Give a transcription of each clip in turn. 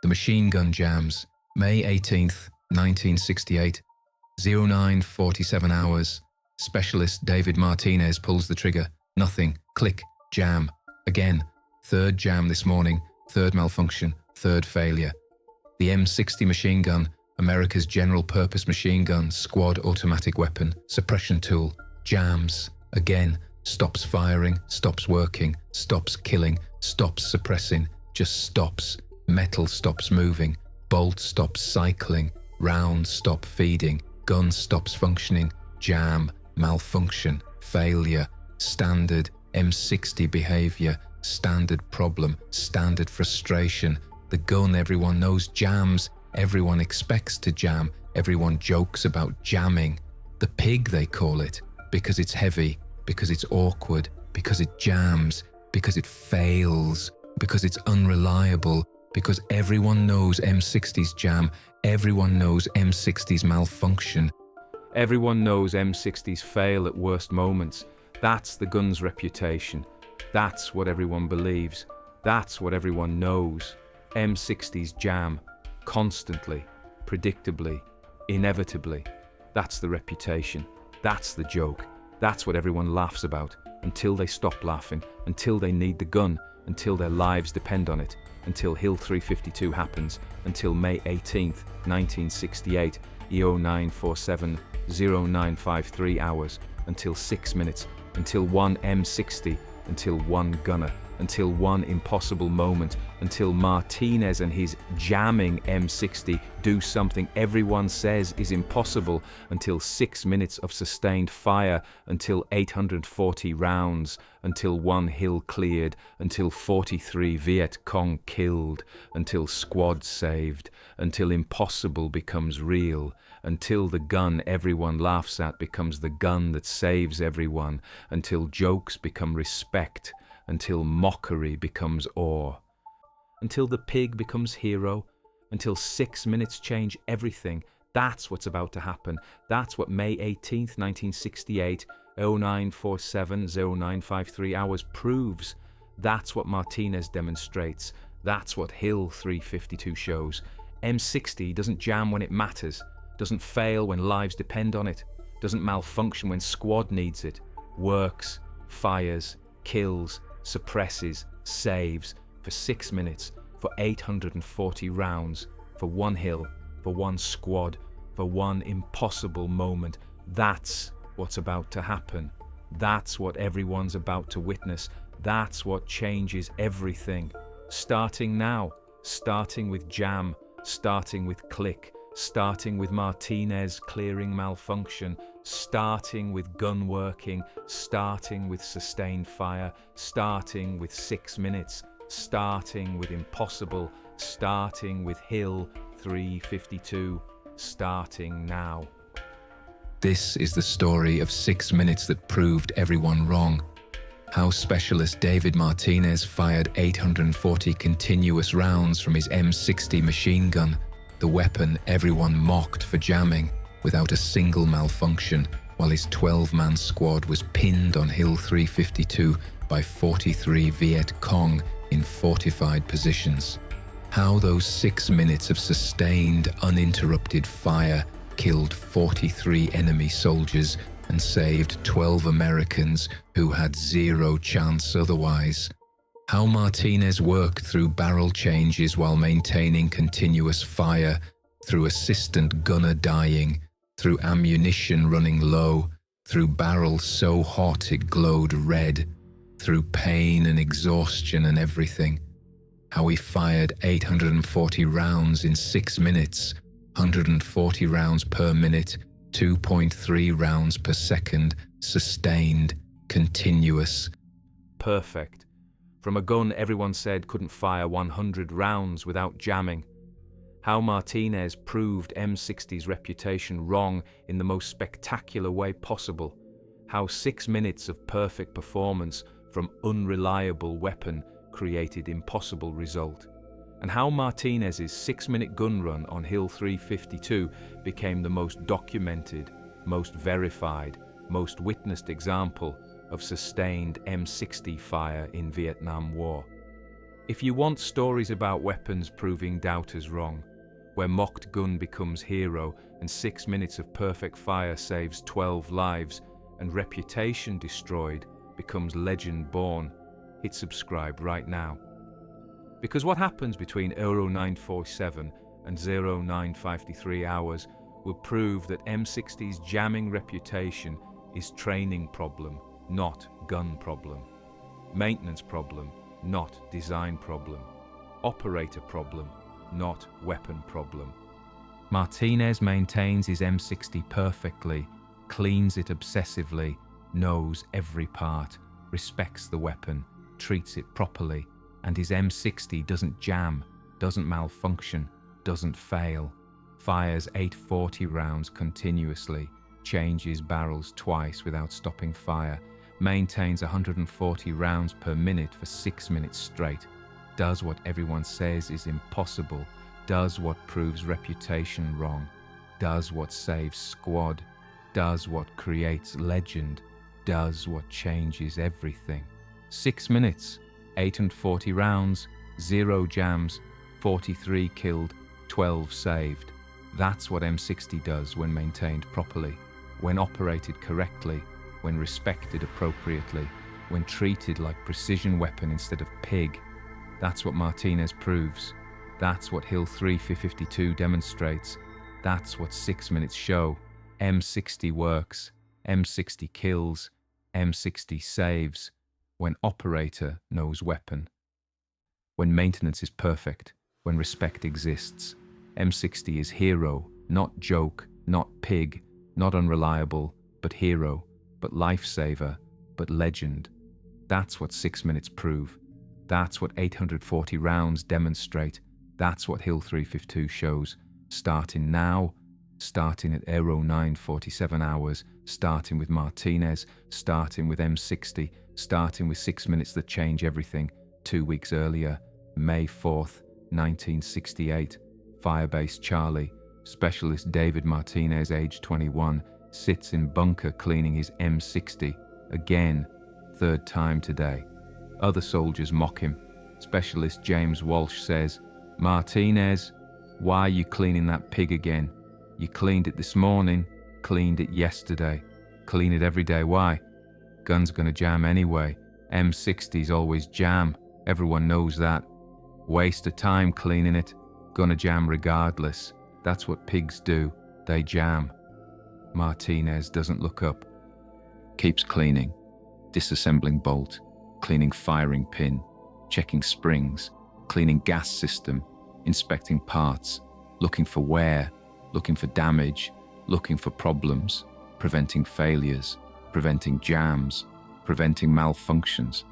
The machine gun jams. May 18th, 1968. 09:47 hours. Specialist David Martinez pulls the trigger. Nothing. Click. Jam. Again. Third jam this morning. Third malfunction. Third failure. The M60 machine gun, America's general-purpose machine gun, squad automatic weapon, suppression tool. Jams. Again. Stops firing. Stops working. Stops killing. Stops suppressing. Just stops. Metal stops moving. Bolt stops cycling. Round stop feeding. Gun stops functioning. Jam. Malfunction. Failure. Standard M60 behavior. Standard problem. Standard frustration. The gun everyone knows jams. Everyone expects to jam. Everyone jokes about jamming. The pig, they call it, because it's heavy, because it's awkward, because it jams, because it fails, because it's unreliable, because everyone knows M60's jam. Everyone knows M60's malfunction. Everyone knows M60's fail at worst moments. That's the gun's reputation. That's what everyone believes. That's what everyone knows. M60's jam. Constantly. Predictably. Inevitably. That's the reputation. That's the joke. That's what everyone laughs about. Until they stop laughing. Until they need the gun. Until their lives depend on it. Until Hill 352 happens. Until May 18th, 1968. E0947 0953 hours. Until 6 minutes. Until one M60. Until one gunner. Until one impossible moment. Until Martinez and his jamming M60 do something everyone says is impossible. Until 6 minutes of sustained fire. Until 840 rounds. Until one hill cleared. Until 43 Viet Cong killed. Until squad saved. Until impossible becomes real. Until the gun everyone laughs at becomes the gun that saves everyone. Until jokes become respect. Until mockery becomes awe. Until the pig becomes hero. Until 6 minutes change everything. That's what's about to happen. That's what May 18th, 1968, 0947 0953 hours proves. That's what Martinez demonstrates. That's what Hill 352 shows. M60 doesn't jam when it matters. Doesn't fail when lives depend on it. Doesn't malfunction when squad needs it. Works, fires, kills, suppresses, saves, for 6 minutes, for 840 rounds, for one hill, for one squad, for one impossible moment. That's what's about to happen. That's what everyone's about to witness. That's what changes everything. Starting now, starting with jam, starting with click, starting with Martinez clearing malfunction, starting with gun working, starting with sustained fire, starting with 6 minutes, starting with impossible, starting with Hill 352, starting now. This is the story of 6 minutes that proved everyone wrong. How Specialist David Martinez fired 840 continuous rounds from his M60 machine gun, the weapon everyone mocked for jamming, without a single malfunction, while his 12-man squad was pinned on Hill 352 by 43 Viet Cong in fortified positions. How those 6 minutes of sustained, uninterrupted fire killed 43 enemy soldiers and saved 12 Americans who had zero chance otherwise. How Martinez worked through barrel changes while maintaining continuous fire, through assistant gunner dying, through ammunition running low, through barrels so hot it glowed red, through pain and exhaustion and everything. How he fired 840 rounds in 6 minutes, 140 rounds per minute, 2.3 rounds per second, sustained, continuous. Perfect. From a gun everyone said couldn't fire 100 rounds without jamming. How Martinez proved M60's reputation wrong in the most spectacular way possible. How 6 minutes of perfect performance from unreliable weapon created impossible result. And how Martinez's 6-minute gun run on Hill 352 became the most documented, most verified, most witnessed example of sustained M60 fire in Vietnam War. If you want stories about weapons proving doubters wrong, where mocked gun becomes hero and 6 minutes of perfect fire saves 12 lives and reputation destroyed becomes legend born, hit subscribe right now. Because what happens between 0947 and 0953 hours will prove that M60's jamming reputation is training problem, not gun problem. Maintenance problem, not design problem. Operator problem, not weapon problem. Martinez maintains his M60 perfectly, cleans it obsessively, knows every part, respects the weapon, treats it properly, and his M60 doesn't jam, doesn't malfunction, doesn't fail, fires 840 rounds continuously, changes barrels twice without stopping fire, maintains 140 rounds per minute for 6 minutes straight, does what everyone says is impossible, does what proves reputation wrong, does what saves squad, does what creates legend, does what changes everything. 6 minutes, 840 rounds, 0 jams, 43 killed, 12 saved. That's what M60 does when maintained properly, when operated correctly, when respected appropriately, when treated like precision weapon instead of pig. That's what Martinez proves. That's what Hill 352 demonstrates. That's what 6 minutes show. M60 works, M60 kills, M60 saves, when operator knows weapon. When maintenance is perfect, when respect exists. M60 is hero, not joke, not pig, not unreliable, but hero, but lifesaver, but legend. That's what 6 minutes prove. That's what 840 rounds demonstrate. That's what Hill 352 shows. Starting now, starting at 0947 hours, starting with Martinez, starting with M60, starting with 6 minutes that change everything. 2 weeks earlier, May 4th, 1968, Firebase Charlie, Specialist David Martinez, age 21, sits in bunker cleaning his M60. Again, third time today. Other soldiers mock him. Specialist James Walsh says, "Martinez, why are you cleaning that pig again? You cleaned it this morning, cleaned it yesterday. Clean it every day, why? Gun's gonna jam anyway. M60's always jam, everyone knows that. Waste of time cleaning it, gonna jam regardless. That's what pigs do, they jam." Martinez doesn't look up. Keeps cleaning, disassembling bolt, cleaning firing pin, checking springs, cleaning gas system, inspecting parts, looking for wear, looking for damage, looking for problems, preventing failures, preventing jams, preventing malfunctions.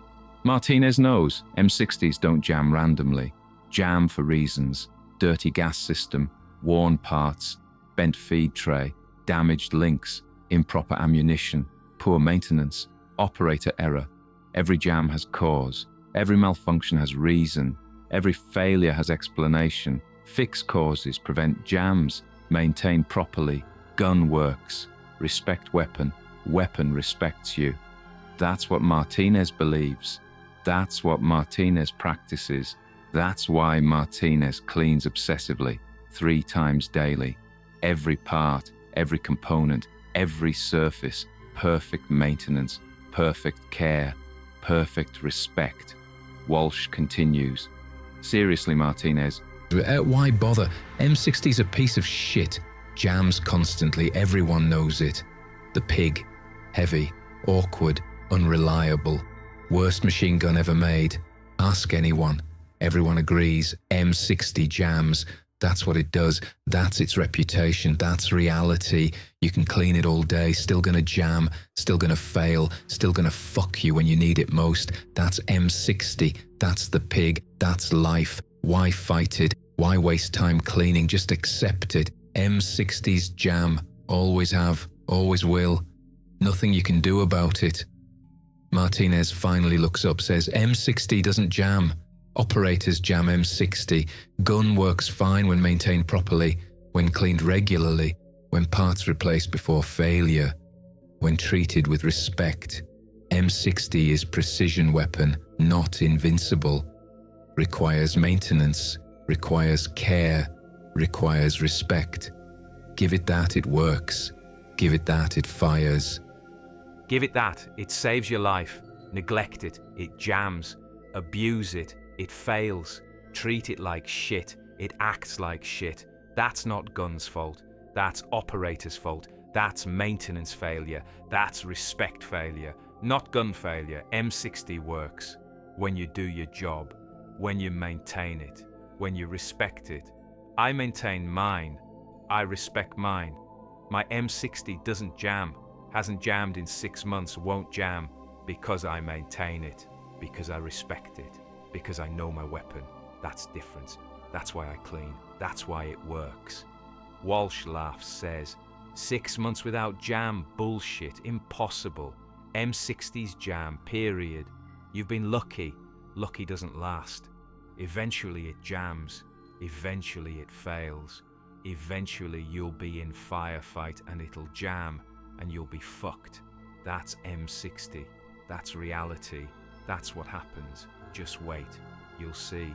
Martinez knows M60s don't jam randomly, jam for reasons: dirty gas system, worn parts, bent feed tray, damaged links, improper ammunition, poor maintenance, operator error. Every jam has cause, every malfunction has reason, every failure has explanation. Fix causes, prevent jams, maintain properly, gun works, respect weapon, weapon respects you. That's what Martinez believes. That's what Martinez practices. That's why Martinez cleans obsessively, 3 times daily. Every part, every component, every surface, perfect maintenance, perfect care, perfect respect. Walsh continues, "Seriously, Martinez, Why bother? M60's a piece of shit. Jams constantly, everyone knows it. The pig. Heavy, awkward, unreliable. Worst machine gun ever made. Ask anyone. Everyone agrees. M60 jams. That's what it does. That's its reputation. That's reality. You can clean it all day. Still gonna jam. Still gonna fail. Still gonna fuck you when you need it most. That's M60. That's the pig. That's life. Why fight it? Why waste time cleaning? Just accept it. M60's jam. Always have. Always will. Nothing you can do about it." Martinez finally looks up, says, "M60 doesn't jam. Operators jam M60. Gun works fine when maintained properly, when cleaned regularly, when parts replaced before failure, when treated with respect. M60 is precision weapon, not invincible. requires maintenance, requires care, requires respect. Give it that, it works. Give it that, it fires. Give it that, it saves your life. Neglect it, it jams. Abuse it, it fails. Treat it like shit, it acts like shit. That's not guns' fault. That's operators' fault. That's maintenance failure. That's respect failure. Not gun failure. M60 works. When you do your job. When you maintain it. When you respect it. I maintain mine. I respect mine. My M60 doesn't jam. Hasn't jammed in 6 months, won't jam. Because I maintain it. Because I respect it. Because I know my weapon. That's different. That's why I clean. That's why it works. Walsh laughs, says, 6 months without jam, bullshit, impossible. M60's jam, period. You've been lucky. Lucky doesn't last. Eventually it jams. Eventually it fails. Eventually you'll be in firefight and it'll jam and you'll be fucked. That's M60. That's reality. That's what happens. Just wait. You'll see.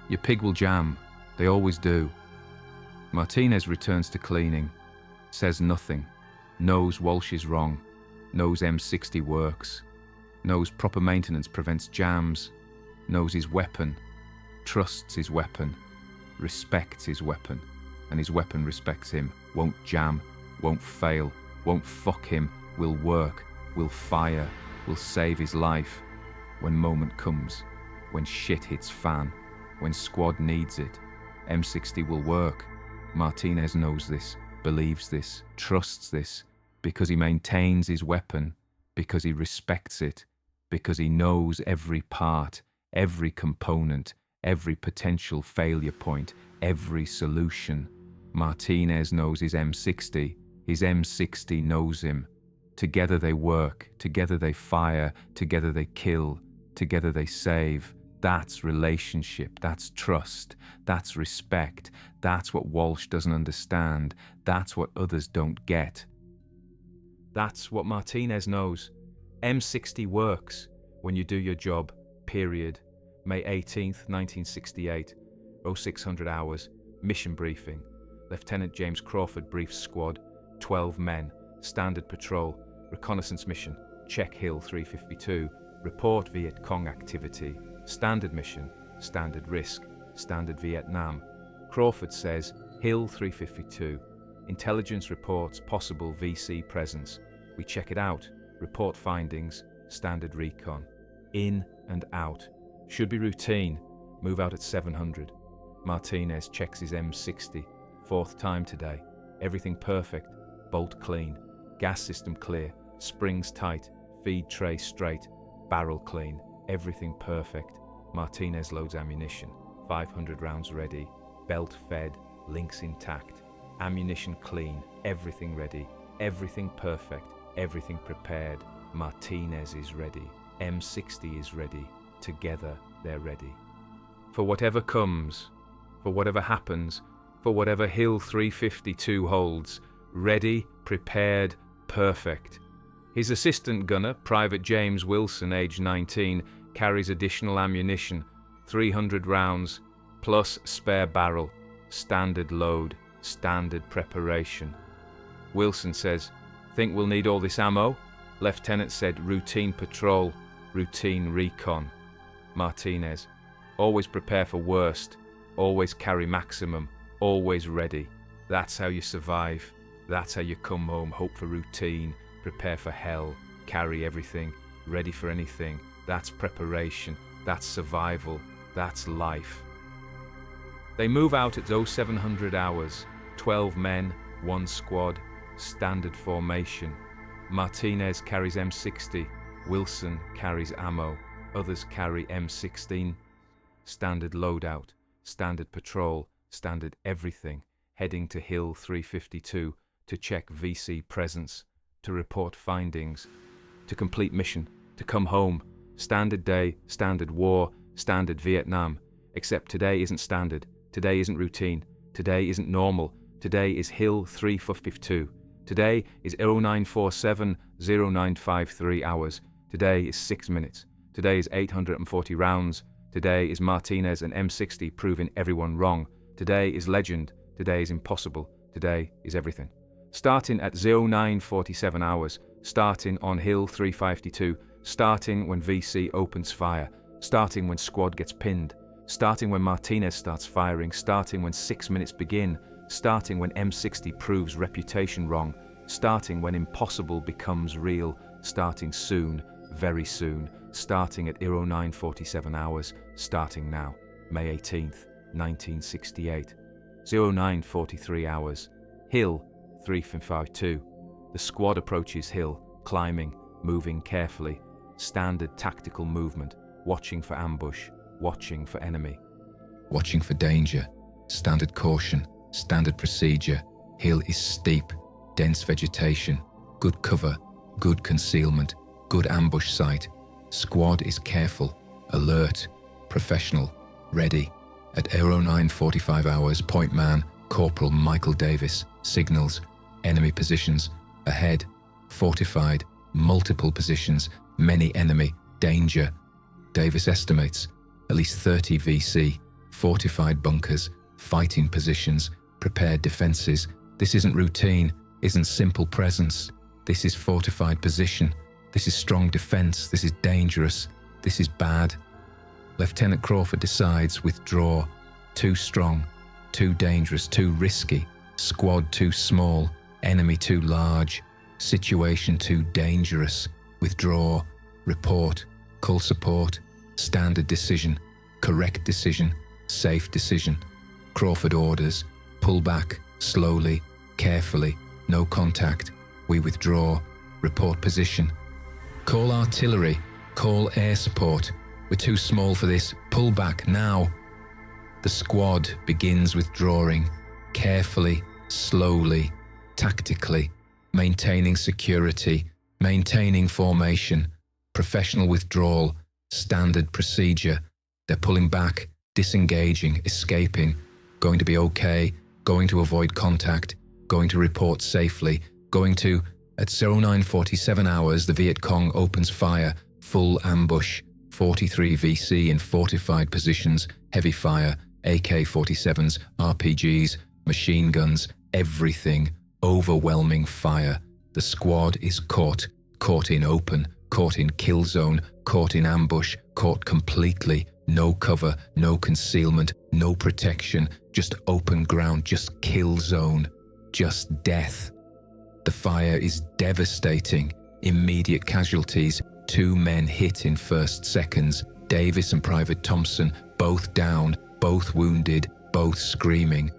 Your pig will jam. They always do. Martinez returns to cleaning. Says nothing. Knows Walsh is wrong. Knows M60 works. Knows proper maintenance prevents jams. Knows his weapon. Trusts his weapon. Respects his weapon. And his weapon respects him. Won't jam. Won't fail. Won't fuck him. Will work. Will fire. Will save his life. When moment comes. When shit hits fan. When squad needs it. M60 will work. Martinez knows this. Believes this. Trusts this. Because he maintains his weapon. Because he respects it. Because he knows every part. Every component. Every potential failure point. Every solution. Martinez knows his M60. His M60 knows him. Together they work. Together they fire. Together they kill. Together they save. That's relationship. That's trust. That's respect. That's what Walsh doesn't understand. That's what others don't get. That's what Martinez knows. M60 works when you do your job, period. May 18th, 1968, 0600 hours, mission briefing. Lieutenant James Crawford briefs squad, 12 men, standard patrol, reconnaissance mission, check Hill 352, report Viet Cong activity, standard mission, standard risk, standard Vietnam. Crawford says, Hill 352, intelligence reports possible VC presence. We check it out, report findings, standard recon. In and out. Should be routine, move out at 700. Martinez checks his M60, 4th time today. Everything perfect, bolt clean, gas system clear, springs tight, feed tray straight, barrel clean, everything perfect. Martinez loads ammunition, 500 rounds ready, belt fed, links intact, ammunition clean, everything ready, everything perfect, everything prepared. Martinez is ready, M60 is ready, together they're ready. For whatever comes, for whatever happens, for whatever Hill 352 holds, ready, prepared, perfect. His assistant gunner, Private James Wilson, age 19, carries additional ammunition, 300 rounds, plus spare barrel, standard load, standard preparation. Wilson says, think we'll need all this ammo? Lieutenant said, routine patrol, routine recon. Martinez, always prepare for worst, always carry maximum, always ready. That's how you survive. That's how you come home, hope for routine, prepare for hell, carry everything, ready for anything. That's preparation, that's survival, that's life. They move out at 0700 hours, 12 men, 1 squad, standard formation. Martinez carries M60, Wilson carries ammo, others carry M16. Standard loadout, standard patrol, standard everything, heading to Hill 352 to check VC presence, to report findings, to complete mission, to come home. Standard day, standard war, standard Vietnam. Except today isn't standard, today isn't routine, today isn't normal, today is Hill 352. Today is 0947 0953 hours. Today is 6 minutes. Today is 840 rounds. Today is Martinez and M60 proving everyone wrong. Today is legend. Today is impossible. Today is everything. Starting at 09:47 hours, starting on Hill 352, starting when VC opens fire, starting when squad gets pinned, starting when Martinez starts firing, starting when 6 minutes begin, starting when M60 proves reputation wrong, starting when impossible becomes real, starting soon, very soon, starting at 09:47 hours, starting now, May 18th, 1968, 09:43 hours, Hill 352. The squad approaches Hill, climbing, moving carefully, standard tactical movement, watching for ambush, watching for enemy. Watching for danger, standard caution, standard procedure. Hill is steep, dense vegetation, good cover, good concealment, good ambush site. Squad is careful, alert, professional, ready. At 09:45 hours, point man, Corporal Michael Davis, signals, enemy positions, ahead, fortified, multiple positions, many enemy, danger. Davis estimates, at least 30 VC, fortified bunkers, fighting positions, prepared defenses. This isn't routine, isn't simple presence. This is fortified position. This is strong defense. This is dangerous. This is bad. Lieutenant Crawford decides withdraw. Too strong, too dangerous, too risky. Squad too small, enemy too large. Situation too dangerous. Withdraw, report, call support. Standard decision, correct decision, safe decision. Crawford orders, pull back, slowly, carefully, no contact. We withdraw, report position. Call artillery, call air support. We're too small for this, pull back now. The squad begins withdrawing, carefully, slowly, tactically, maintaining security, maintaining formation, professional withdrawal, standard procedure. They're pulling back, disengaging, escaping, going to be okay, going to avoid contact, going to report safely, going to, at 09:47 hours, the Viet Cong opens fire, full ambush, 43 VC in fortified positions, heavy fire, AK-47s, RPGs, machine guns, everything, overwhelming fire. The squad is caught in open, caught in kill zone, caught in ambush, caught completely, no cover, no concealment, no protection, just open ground, just kill zone, just death. The fire is devastating, immediate casualties, 2 men hit in first seconds, Davis and Private Thompson, both down, both wounded, both screaming.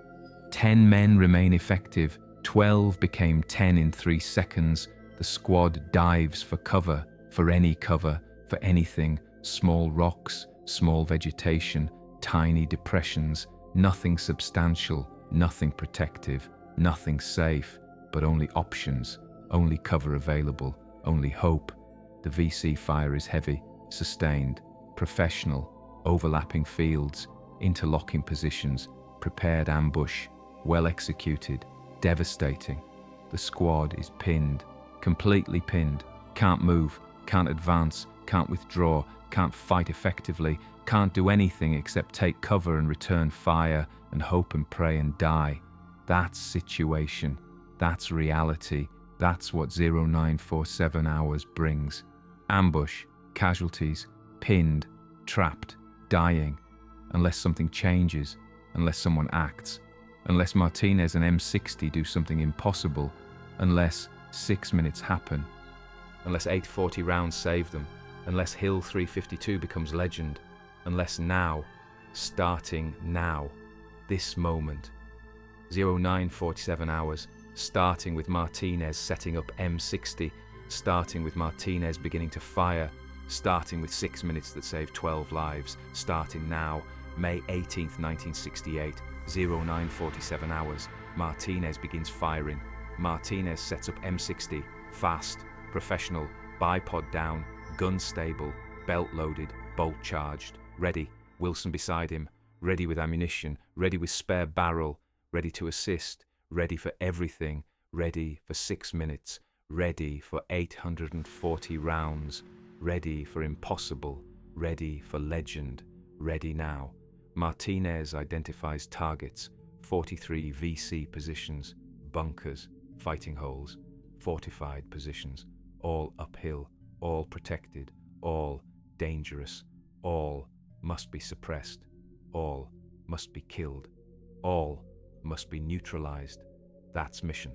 10 men remain effective, 12 became 10 in 3 seconds. The squad dives for cover, for any cover, for anything, small rocks, small vegetation, tiny depressions, nothing substantial, nothing protective, nothing safe, but only options, only cover available, only hope. The VC fire is heavy, sustained, professional, overlapping fields, interlocking positions, prepared ambush, well executed, devastating. The squad is pinned, completely pinned, can't move, can't advance, can't withdraw, can't fight effectively, can't do anything except take cover and return fire and hope and pray and die. That's situation, that's reality, that's what 09:47 hours brings. Ambush, casualties, pinned, trapped, dying, unless something changes, unless someone acts, unless Martinez and M60 do something impossible, unless 6 minutes happen, unless 840 rounds save them, unless Hill 352 becomes legend, unless now, starting now, this moment. 09:47 hours, starting with Martinez setting up M60, starting with Martinez beginning to fire, starting with 6 minutes that saved 12 lives, starting now, May 18th, 1968, 09:47 hours, Martinez begins firing. Martinez sets up M60, fast, professional, bipod down, gun stable, belt loaded, bolt charged, ready, Wilson beside him, ready with ammunition, ready with spare barrel, ready to assist, ready for everything, ready for 6 minutes, ready for 840 rounds, ready for impossible, ready for legend, ready now. Martinez identifies targets, 43 VC positions, bunkers, fighting holes, fortified positions, all uphill, all protected, all dangerous, all must be suppressed, all must be killed, all must be neutralized. That's mission.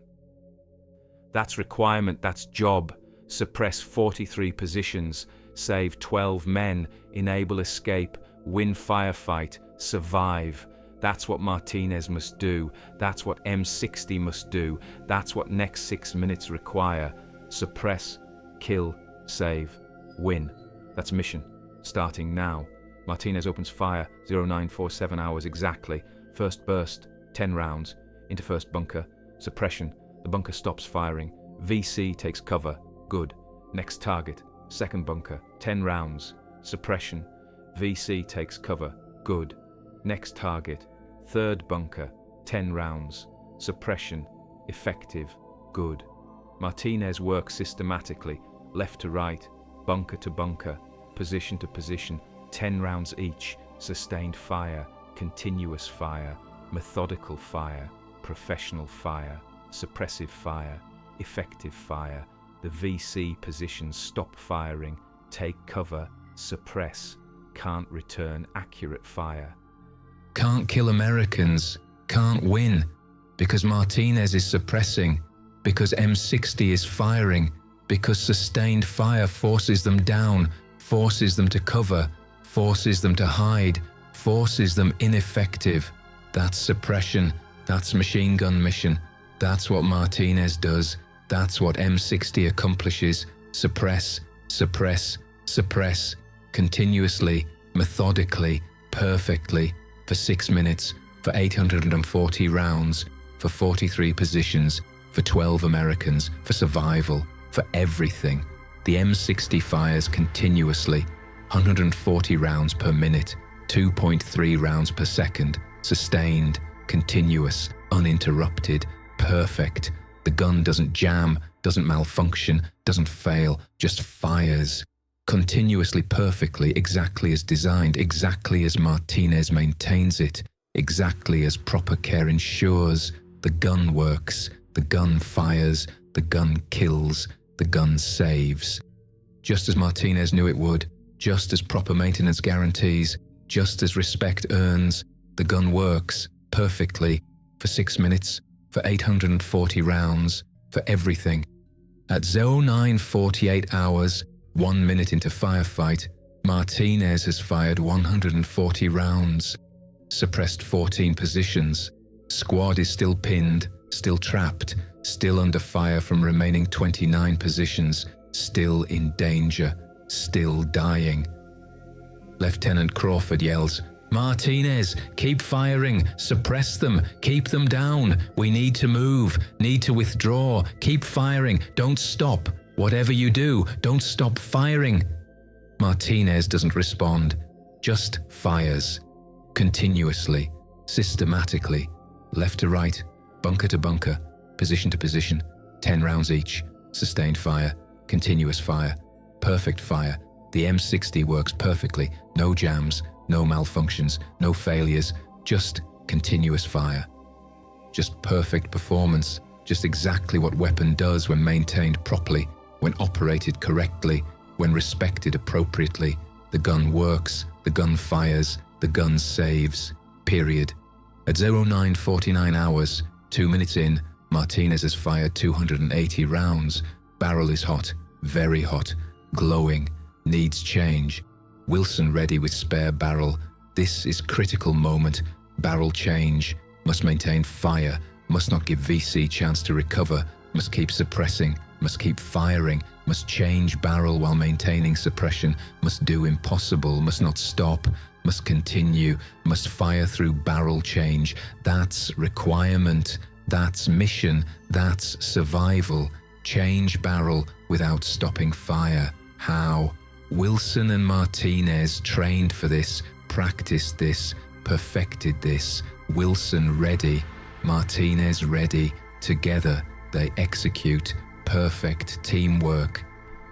That's requirement, that's job. Suppress 43 positions, save 12 men, enable escape, win firefight, survive. That's what Martinez must do. That's what M60 must do. That's what next 6 minutes require. Suppress, kill, save, win. That's mission. Starting now. Martinez opens fire, 0947 hours exactly. First burst, 10 rounds. Into first bunker. Suppression. The bunker stops firing. VC takes cover. Good. Next target. Second bunker. 10 rounds. Suppression. VC takes cover. Good. Next target. Third bunker. 10 rounds. Suppression. Effective. Good. Martinez works systematically. Left to right. Bunker to bunker. Position to position. 10 rounds each. Sustained fire. Continuous fire. Methodical fire. Professional fire. Suppressive fire, effective fire. The VC positions stop firing, take cover, suppress, can't return accurate fire. Can't kill Americans, can't win, because Martinez is suppressing, because M60 is firing, because sustained fire forces them down, forces them to cover, forces them to hide, forces them ineffective. That's suppression, that's machine gun mission. That's what Martinez does. That's what M60 accomplishes. Suppress, suppress, suppress, continuously, methodically, perfectly, for 6 minutes, for 840 rounds, for 43 positions, for 12 Americans, for survival, for everything. The M60 fires continuously, 140 rounds per minute, 2.3 rounds per second, sustained, continuous, uninterrupted, perfect. The gun doesn't jam, doesn't malfunction, doesn't fail, just fires. Continuously, perfectly, exactly as designed, exactly as Martinez maintains it, exactly as proper care ensures. The gun works, the gun fires, the gun kills, the gun saves. Just as Martinez knew it would, just as proper maintenance guarantees, just as respect earns, the gun works, perfectly, for 6 minutes, for 840 rounds, for everything. At 0948 hours, 1 minute into firefight, Martinez has fired 140 rounds, suppressed 14 positions. Squad is still pinned, still trapped, still under fire from remaining 29 positions, still in danger, still dying. Lieutenant Crawford yells, "Martinez, keep firing, suppress them, keep them down. We need to move, need to withdraw, keep firing, don't stop. Whatever you do, don't stop firing." Martinez doesn't respond, just fires. Continuously, systematically, left to right, bunker to bunker, position to position, 10 rounds each, sustained fire, continuous fire, perfect fire. The M60 works perfectly, no jams, no malfunctions, no failures, just continuous fire. Just perfect performance, just exactly what weapon does when maintained properly, when operated correctly, when respected appropriately. The gun works, the gun fires, the gun saves, period. At 0949 hours, 2 minutes in, Martinez has fired 280 rounds. Barrel is hot, very hot, glowing, needs change. Wilson ready with spare barrel. This is critical moment. Barrel change. Must maintain fire. Must not give VC chance to recover. Must keep suppressing. Must keep firing. Must change barrel while maintaining suppression. Must do impossible. Must not stop. Must continue. Must fire through barrel change. That's requirement. That's mission. That's survival. Change barrel without stopping fire. How? Wilson and Martinez trained for this, practiced this, perfected this. Wilson ready, Martinez ready. Together they execute. Perfect teamwork.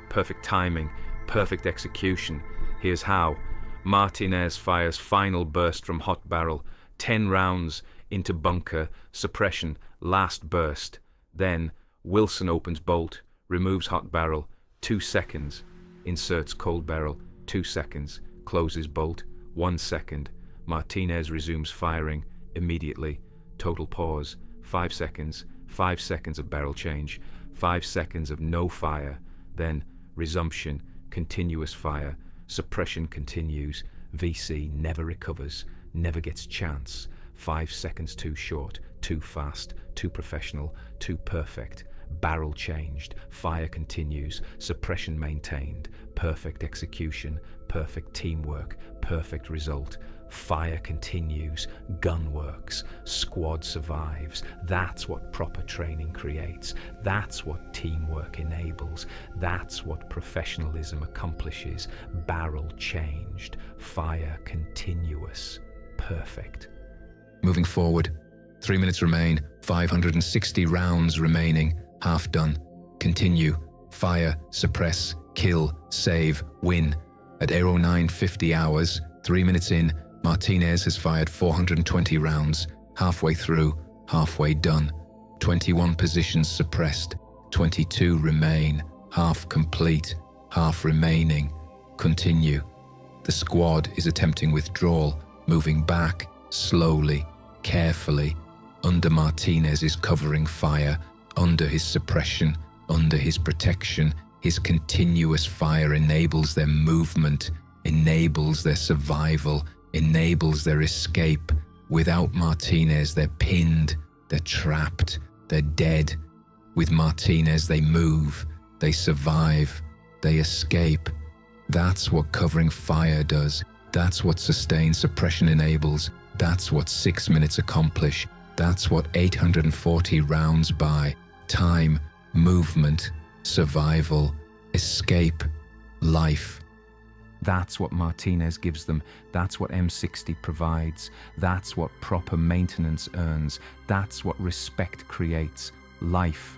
Perfect timing, perfect execution. Here's how. Martinez fires final burst from hot barrel, 10 rounds into bunker, suppression, last burst. Then Wilson opens bolt, removes hot barrel, 2 seconds, inserts cold barrel, 2 seconds, closes bolt, 1 second. Martinez resumes firing immediately. Total pause, 5 seconds, 5 seconds of barrel change, 5 seconds of no fire, then resumption, continuous fire, suppression continues, VC never recovers, never gets chance, 5 seconds too short, too fast, too professional, too perfect, barrel changed, fire continues, suppression maintained, perfect execution, perfect teamwork, perfect result, fire continues, gun works, squad survives. That's what proper training creates. That's what teamwork enables. That's what professionalism accomplishes. Barrel changed, fire continuous, perfect. Moving forward, 3 minutes remain, 560 rounds remaining, half done. Continue, fire, suppress, kill, save, win. At 09:50 hours, 3 minutes in, Martinez has fired 420 rounds, halfway through, halfway done. 21 positions suppressed, 22 remain, half complete, half remaining. Continue. The squad is attempting withdrawal, moving back, slowly, carefully, under Martinez's covering fire, under his suppression, under his protection. His continuous fire enables their movement, enables their survival, enables their escape. Without Martinez, they're pinned, they're trapped, they're dead. With Martinez, they move, they survive, they escape. That's what covering fire does. That's what sustained suppression enables. That's what 6 minutes accomplish. That's what 840 rounds buy. Time, movement, survival, escape, life. That's what Martinez gives them. That's what M60 provides. That's what proper maintenance earns. That's what respect creates. Life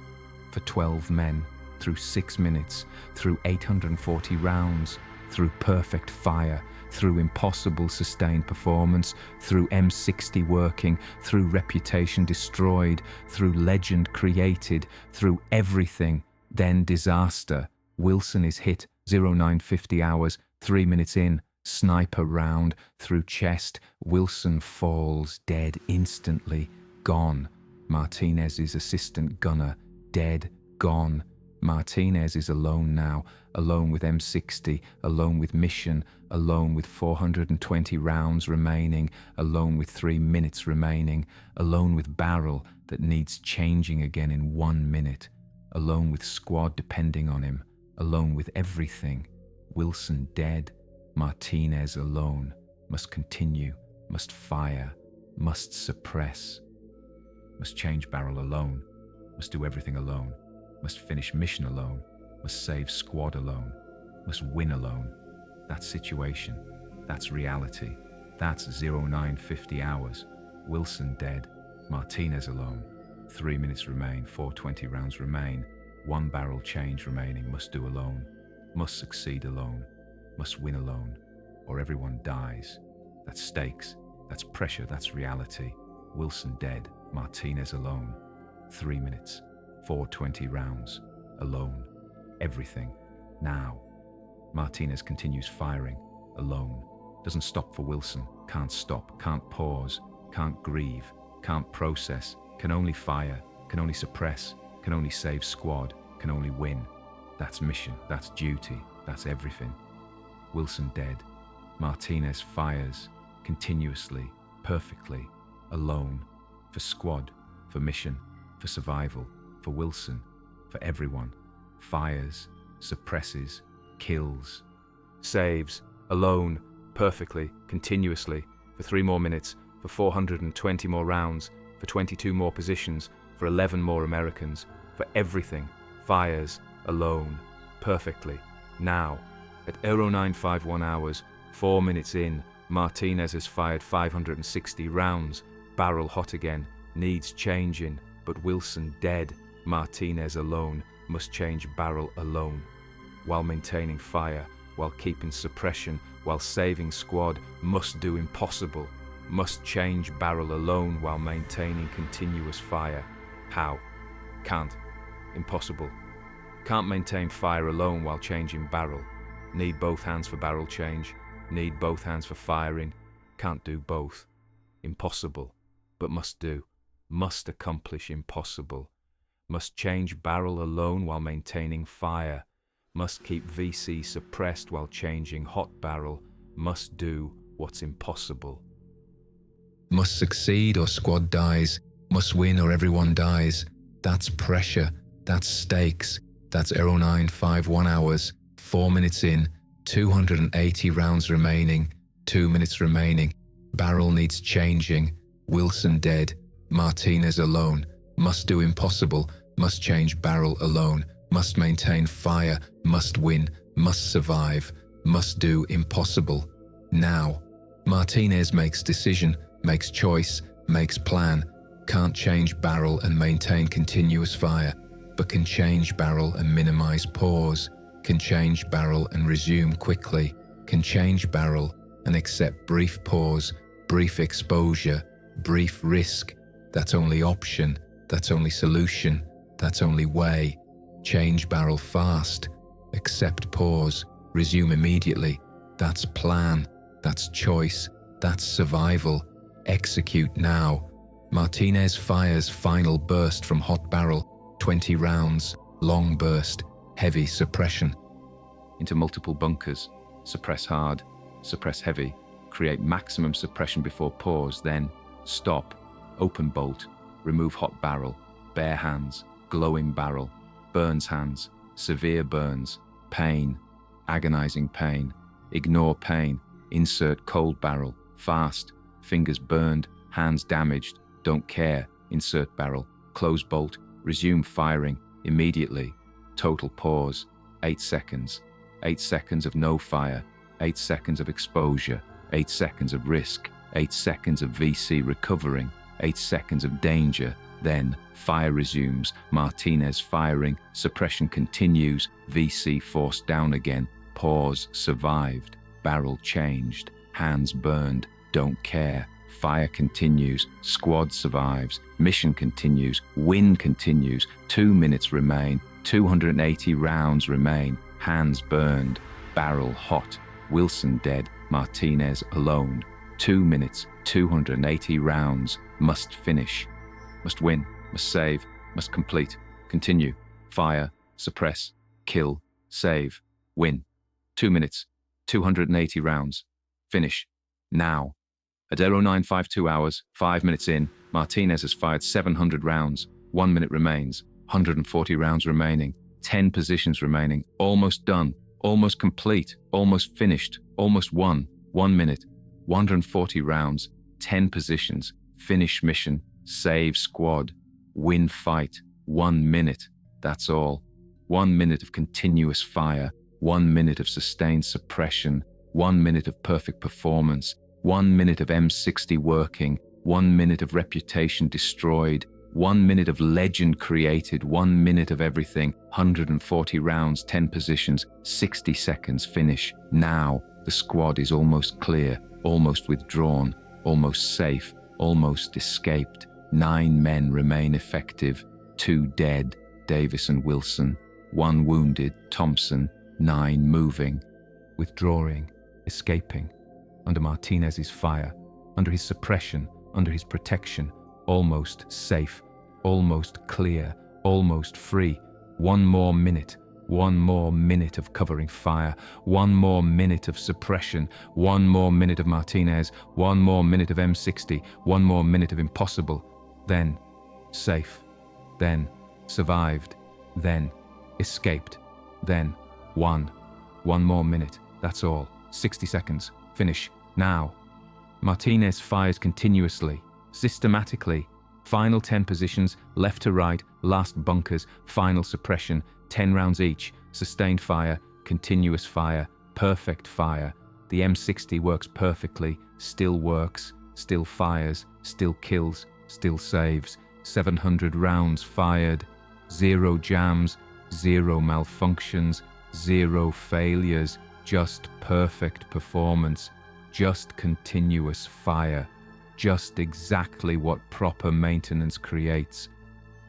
for 12 men, through 6 minutes, through 840 rounds, through perfect fire, through impossible sustained performance, through M60 working, through reputation destroyed, through legend created, through everything, then disaster. Wilson is hit, 09:50 hours, 3 minutes in, sniper round, through chest. Wilson falls, dead instantly, gone. Martinez's assistant gunner, dead, gone. Martinez is alone now, alone with M60, alone with mission, alone with 420 rounds remaining, alone with 3 minutes remaining, alone with barrel that needs changing again in 1 minute, alone with squad depending on him, alone with everything. Wilson dead, Martinez alone, must continue, must fire, must suppress, must change barrel alone, must do everything alone, must finish mission alone, must save squad alone, must win alone. That's situation, that's reality, that's 09:50 hours. Wilson dead, Martinez alone, 3 minutes remain, 420 rounds remain, 1 barrel change remaining, must do alone, must succeed alone, must win alone, or everyone dies. That's stakes, that's pressure, that's reality. Wilson dead, Martinez alone, 3 minutes, 420 rounds, alone, everything, now. Martinez continues firing, alone, doesn't stop for Wilson, can't stop, can't pause, can't grieve, can't process, can only fire, can only suppress, can only save squad, can only win. That's mission, that's duty, that's everything. Wilson dead, Martinez fires, continuously, perfectly, alone, for squad, for mission, for survival, for Wilson, for everyone, fires, suppresses, kills, saves, alone, perfectly, continuously, for 3 more minutes, for 420 more rounds, for 22 more positions, for 11 more Americans, for everything, fires, alone, perfectly, now. At 0951 hours, 4 minutes in, Martinez has fired 560 rounds, barrel hot again, needs changing, but Wilson dead, Martinez alone, must change barrel alone. While maintaining fire, while keeping suppression, while saving squad, must do impossible, must change barrel alone while maintaining continuous fire. How? Can't. Impossible. Can't maintain fire alone while changing barrel. Need both hands for barrel change. Need both hands for firing. Can't do both. Impossible. But must do. Must accomplish impossible. Must change barrel alone while maintaining fire. Must keep VC suppressed while changing hot barrel. Must do what's impossible. Must succeed or squad dies. Must win or everyone dies. That's pressure. That's stakes. That's 0951 hours. 4 minutes in. 280 rounds remaining. 2 minutes remaining. Barrel needs changing. Wilson dead. Martinez alone. Must do impossible. Must change barrel alone. Must maintain fire. Must win. Must survive. Must do impossible. Now. Martinez makes decision. Makes choice. Makes plan. Can't change barrel and maintain continuous fire, but can change barrel and minimize pause. Can change barrel and resume quickly. Can change barrel and accept brief pause, brief exposure, brief risk. That's only option. That's only solution. That's only way. Change barrel fast. Accept pause. Resume immediately. That's plan. That's choice. That's survival. Execute now. Martinez fires final burst from hot barrel. 20 rounds. Long burst. Heavy suppression. Into multiple bunkers. Suppress hard. Suppress heavy. Create maximum suppression before pause. Then stop. Open bolt. Remove hot barrel. Bare hands. Glowing barrel. Burns hands. Severe burns. Pain. Agonizing pain. Ignore pain. Insert cold barrel. Fast. Fingers burned. Hands damaged. Don't care. Insert barrel. Close bolt. Resume firing. Immediately. Total pause. 8 seconds. 8 seconds of no fire. 8 seconds of exposure. 8 seconds of risk. 8 seconds of VC recovering. 8 seconds of danger. Then, fire resumes. Martinez firing. Suppression continues. VC forced down again. Pause. Survived. Barrel changed. Hands burned. Don't care. Fire continues. Squad survives. Mission continues. Win continues. 2 minutes remain. 280 rounds remain. Hands burned. Barrel hot. Wilson dead. Martinez alone. 2 minutes. 280 rounds. Must finish. Must win. Must save. Must complete. Continue. Fire. Suppress. Kill. Save. Win. 2 minutes. 280 rounds. Finish. Now. At 0952 hours, 5 minutes in, Martinez has fired 700 rounds. 1 minute remains. 140 rounds remaining. 10 positions remaining. Almost done. Almost complete. Almost finished. Almost won. 1 minute. 140 rounds. 10 positions. Finish mission. Save squad. Win fight. 1 minute. That's all. 1 minute of continuous fire. 1 minute of sustained suppression. 1 minute of perfect performance. 1 minute of M60 working. 1 minute of reputation destroyed. 1 minute of legend created. 1 minute of everything. 140 rounds, 10 positions, 60 seconds finish. Now, the squad is almost clear, almost withdrawn, almost safe, almost escaped. 9 men remain effective. 2 dead, Davis and Wilson. 1 wounded, Thompson. 9 moving. Withdrawing, escaping. Under Martinez's fire, under his suppression, under his protection, almost safe, almost clear, almost free. 1 more minute, 1 more minute of covering fire, 1 more minute of suppression, 1 more minute of Martinez, 1 more minute of M60, 1 more minute of impossible. Then, safe. Then, survived. Then, escaped. Then, won. 1 more minute, that's all. 60 seconds. Finish. Now. Martinez fires continuously, systematically. Final 10 positions, left to right, last bunkers, final suppression, 10 rounds each, sustained fire, continuous fire, perfect fire. The M60 works perfectly, still works, still fires, still kills, still saves. 700 rounds fired, 0 jams, 0 malfunctions, 0 failures. just perfect performance, just continuous fire, just exactly what proper maintenance creates,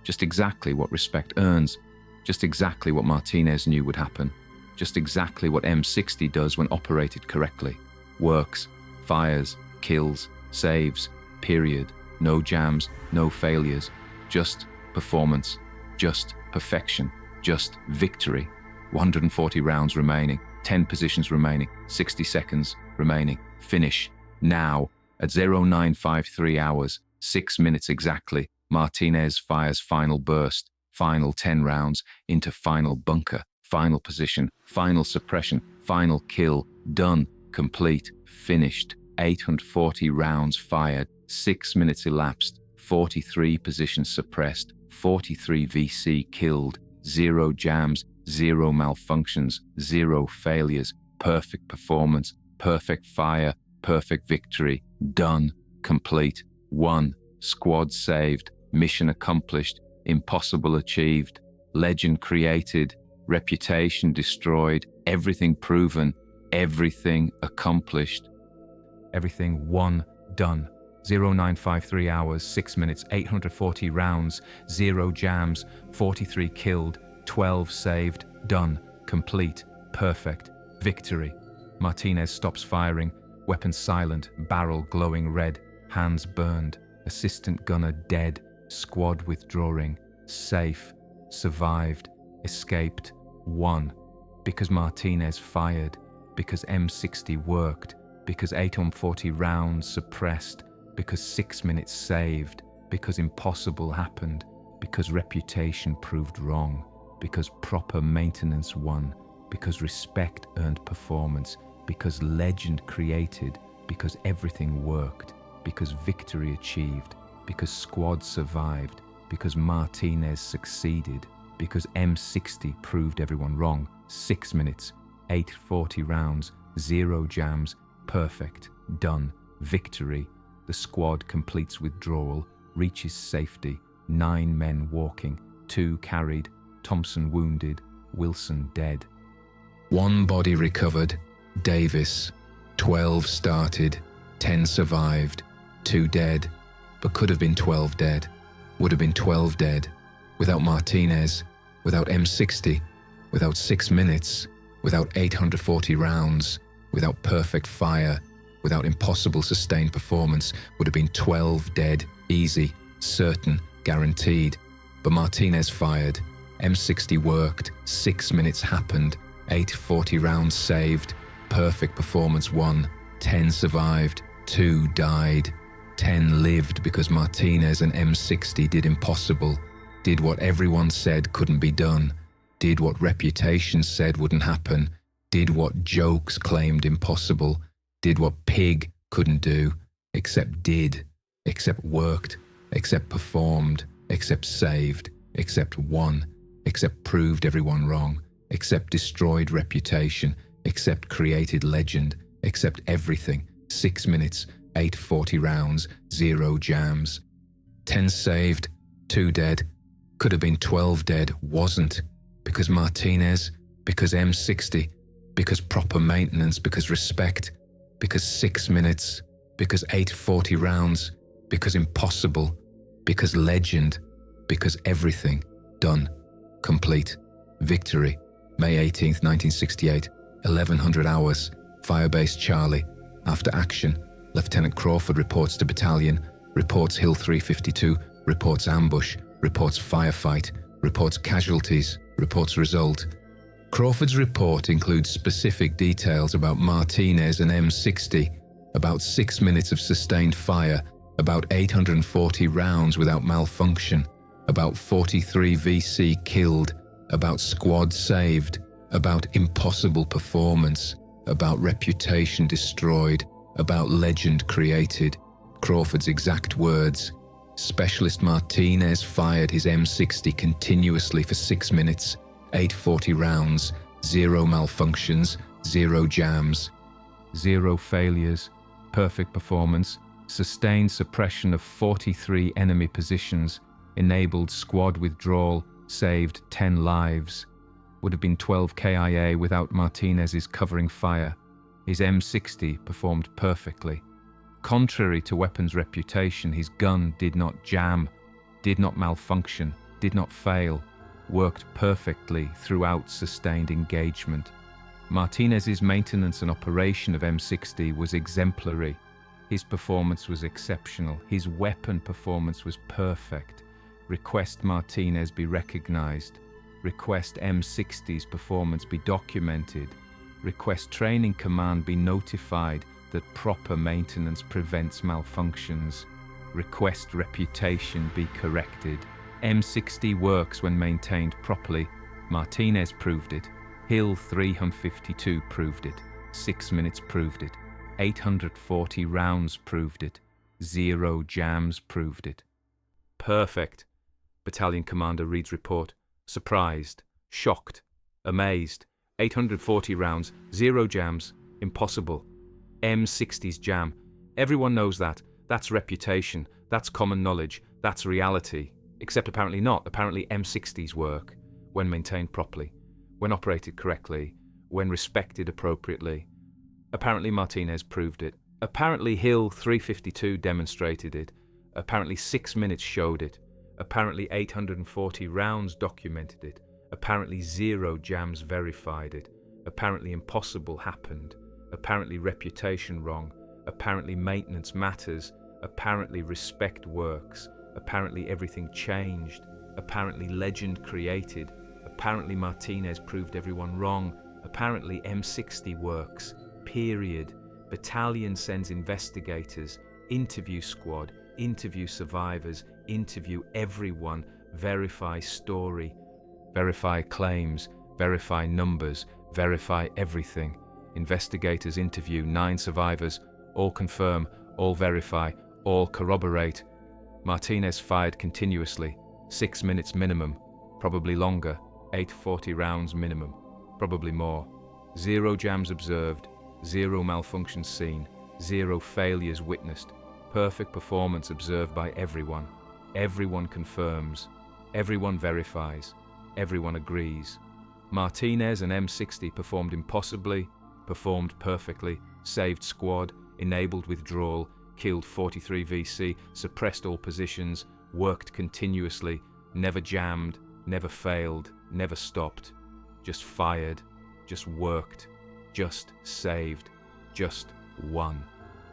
just exactly what respect earns, just exactly what Martinez knew would happen, just exactly what M60 does when operated correctly. Works, fires, kills, saves, period. No jams, no failures, just performance, just perfection, just victory. 140 rounds remaining, 10 positions remaining, 60 seconds remaining. Finish now at 0953 hours, 6 minutes exactly. Martinez fires final burst, final 10 rounds into final bunker, final position, final suppression, final kill. Done, complete, finished. 840 rounds fired, 6 minutes elapsed, 43 positions suppressed, 43 VC killed, 0 jams, 0 malfunctions, 0 failures, perfect performance, perfect fire, perfect victory. Done, complete. 1. Squad saved, mission accomplished, impossible achieved, legend created, reputation destroyed, everything proven, everything accomplished. Everything 1. Done. 0953 hours, 6 minutes, 840 rounds, 0 jams, 43 killed, 12 saved. Done. Complete. Perfect. Victory. Martinez stops firing, weapon silent, barrel glowing red, hands burned, assistant gunner dead, squad withdrawing, safe, survived, escaped, won. Because Martinez fired, because M60 worked, because 840 rounds suppressed, because 6 minutes saved, because impossible happened, because reputation proved wrong, because proper maintenance won, because respect earned performance, because legend created, because everything worked, because victory achieved, because squad survived, because Martinez succeeded, because M60 proved everyone wrong. 6 minutes, 840 rounds, 0 jams, perfect, done, victory. The squad completes withdrawal, reaches safety, 9 men walking, 2 carried, Thompson wounded, Wilson dead. 1 body recovered, Davis. 12 started, 10 survived, 2 dead, but could have been 12 dead, would have been 12 dead, without Martinez, without M60, without 6 minutes, without 840 rounds, without perfect fire, without impossible sustained performance, would have been 12 dead, easy, certain, guaranteed. But Martinez fired, M60 worked, 6 minutes happened, 840 rounds saved, perfect performance won, 10 survived, 2 died, 10 lived because Martinez and M60 did impossible, did what everyone said couldn't be done, did what reputation said wouldn't happen, did what jokes claimed impossible, did what pig couldn't do, except did, except worked, except performed, except saved, except won, except proved everyone wrong, except destroyed reputation, except created legend, except everything. 6 minutes, 840 rounds, 0 jams. 10 saved, 2 dead. Could have been 12 dead, wasn't. Because Martinez, because M60, because proper maintenance, because respect, because 6 minutes, because 840 rounds, because impossible, because legend, because everything. Done. Complete. Victory. May 18th, 1968, 1100 hours. Firebase Charlie. After action, Lieutenant Crawford reports to battalion, reports Hill 352, reports ambush, reports firefight, reports casualties, reports result. Crawford's report includes specific details about Martinez and M60, about 6 minutes of sustained fire, about 840 rounds without malfunction, about 43 VC killed, about squad saved, about impossible performance, about reputation destroyed, about legend created. Crawford's exact words: Specialist Martinez fired his M60 continuously for 6 minutes, 840 rounds, 0 malfunctions, 0 jams, 0 failures, perfect performance, sustained suppression of 43 enemy positions, enabled squad withdrawal, saved 10 lives. would have been 12 KIA without Martinez's covering fire. His M60 performed perfectly. Contrary to weapon's reputation, his gun did not jam, did not malfunction, did not fail, worked perfectly throughout sustained engagement. Martinez's maintenance and operation of M60 was exemplary. His performance was exceptional. His weapon performance was perfect. Request Martinez be recognized. Request M60's performance be documented. Request Training Command be notified that proper maintenance prevents malfunctions. Request reputation be corrected. M60 works when maintained properly. Martinez proved it. Hill 352 proved it. 6 minutes proved it. 840 rounds proved it. 0 jams proved it. Perfect. Battalion Commander reads report. Surprised. Shocked. Amazed. 840 rounds. 0 jams. Impossible. M60's jam. Everyone knows that. That's reputation. That's common knowledge. That's reality. Except apparently not. Apparently M60's work, when maintained properly, when operated correctly, when respected appropriately. Apparently Martinez proved it. Apparently Hill 352 demonstrated it. Apparently 6 minutes showed it. Apparently 840 rounds documented it. Apparently 0 jams verified it. Apparently impossible happened. Apparently reputation wrong. Apparently maintenance matters. Apparently respect works. Apparently everything changed. Apparently legend created. Apparently Martinez proved everyone wrong. Apparently M60 works. Period. Battalion sends investigators, interview squad, interview survivors, interview everyone, verify story, verify claims, verify numbers, verify everything. Investigators interview 9 survivors, all confirm, all verify, all corroborate. Martinez fired continuously, 6 minutes minimum, probably longer, 840 rounds minimum, probably more. 0 jams observed, 0 malfunctions seen, 0 failures witnessed. Perfect performance observed by everyone. Everyone confirms, everyone verifies, everyone agrees. Martinez and M60 performed impossibly, performed perfectly, saved squad, enabled withdrawal, killed 43 VC, suppressed all positions, worked continuously, never jammed, never failed, never stopped, just fired, just worked, just saved, just won.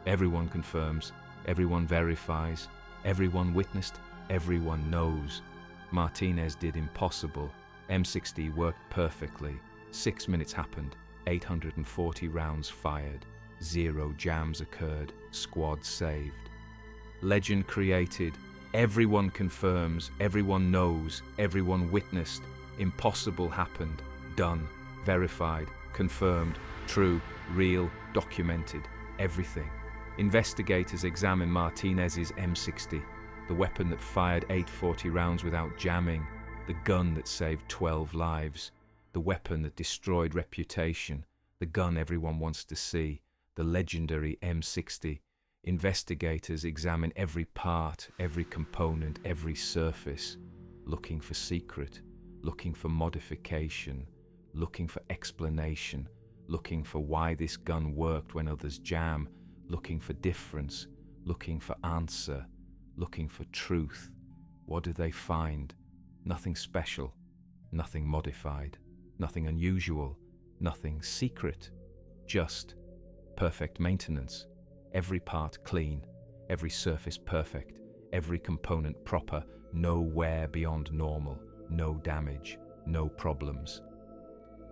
Everyone confirms, everyone verifies, everyone witnessed, everyone knows. Martinez did impossible. M60 worked perfectly. 6 minutes happened. 840 rounds fired. 0 jams occurred. Squad saved. Legend created. Everyone confirms. Everyone knows. Everyone witnessed. Impossible happened. Done. Verified. Confirmed. True. Real. Documented. Everything. Investigators examine Martinez's M60, the weapon that fired 840 rounds without jamming, the gun that saved 12 lives, the weapon that destroyed reputation, the gun everyone wants to see, the legendary M60. Investigators examine every part, every component, every surface, looking for secret, looking for modification, looking for explanation, looking for why this gun worked when others jam, looking for difference, looking for answer, looking for truth. What do they find? Nothing special, nothing modified, nothing unusual, nothing secret, just perfect maintenance. Every part clean, every surface perfect, every component proper, no wear beyond normal, no damage, no problems.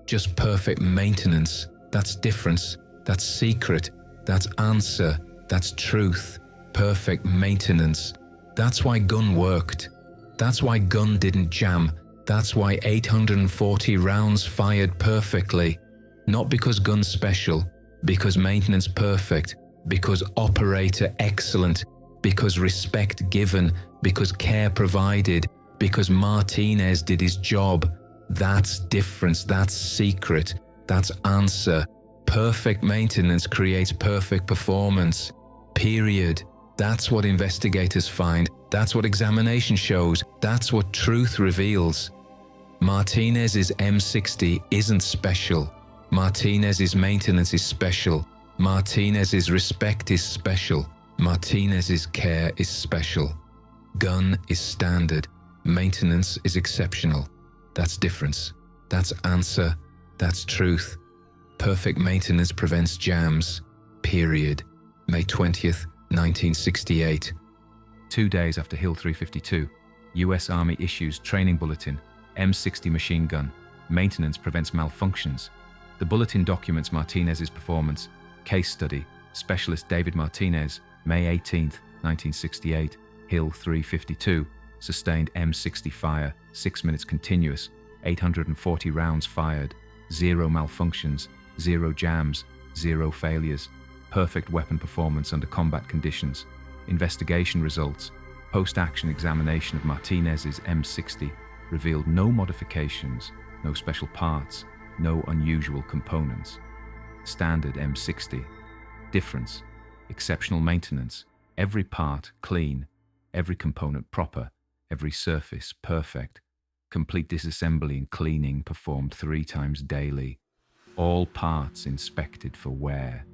Just perfect maintenance. That's difference. That's secret. That's answer. That's truth. Perfect maintenance. That's why gun worked. That's why gun didn't jam. That's why 840 rounds fired perfectly. Not because gun special, because maintenance perfect, because operator excellent, because respect given, because care provided, because Martinez did his job. That's difference. That's secret. That's answer. Perfect maintenance creates perfect performance. Period. That's what investigators find. That's what examination shows. That's what truth reveals. Martinez's M60 isn't special. Martinez's maintenance is special. Martinez's respect is special. Martinez's care is special. Gun is standard. Maintenance is exceptional. That's difference. That's answer. That's truth. Perfect maintenance prevents jams. Period. May 20th, 1968. 2 days after Hill 352, U.S. Army issues training bulletin, M60 machine gun, maintenance prevents malfunctions. The bulletin documents Martinez's performance. Case study, Specialist David Martinez, May 18th, 1968, Hill 352, sustained M60 fire, 6 minutes continuous, 840 rounds fired, 0 malfunctions, 0 jams, 0 failures, perfect weapon performance under combat conditions. Investigation results, post-action examination of Martinez's M60 revealed no modifications, no special parts, no unusual components. Standard M60. Difference, exceptional maintenance, every part clean, every component proper, every surface perfect, complete disassembly and cleaning performed 3 times daily, all parts inspected for wear,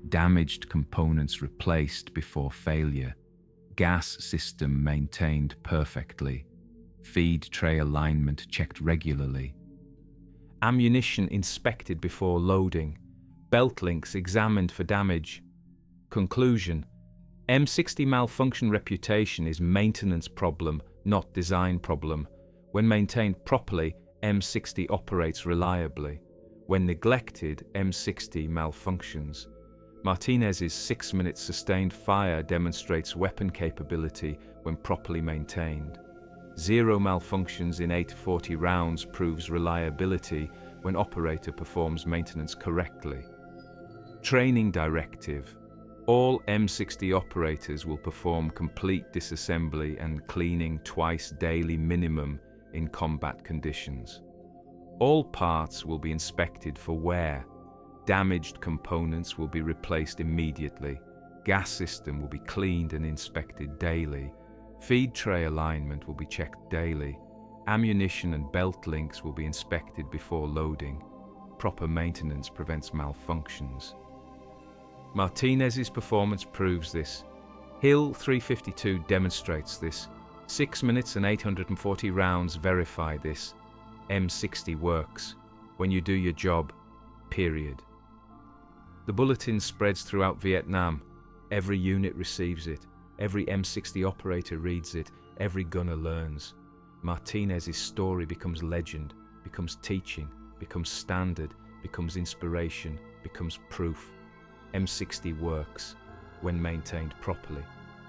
damaged components replaced before failure, gas system maintained perfectly, feed tray alignment checked regularly, ammunition inspected before loading, belt links examined for damage. Conclusion: M60 malfunction reputation is maintenance problem, not design problem. When maintained properly, M60 operates reliably. When neglected, M60 malfunctions. Martinez's 6-minute sustained fire demonstrates weapon capability when properly maintained. 0 malfunctions in 840 rounds proves reliability when operator performs maintenance correctly. Training directive: all M60 operators will perform complete disassembly and cleaning twice daily minimum in combat conditions. All parts will be inspected for wear. Damaged components will be replaced immediately. Gas system will be cleaned and inspected daily. Feed tray alignment will be checked daily. Ammunition and belt links will be inspected before loading. Proper maintenance prevents malfunctions. Martinez's performance proves this. Hill 352 demonstrates this. 6 minutes and 840 rounds verify this. M60 works. When you do your job, period. The bulletin spreads throughout Vietnam. Every unit receives it. Every M60 operator reads it. Every gunner learns. Martinez's story becomes legend, becomes teaching, becomes standard, becomes inspiration, becomes proof. M60 works. When maintained properly,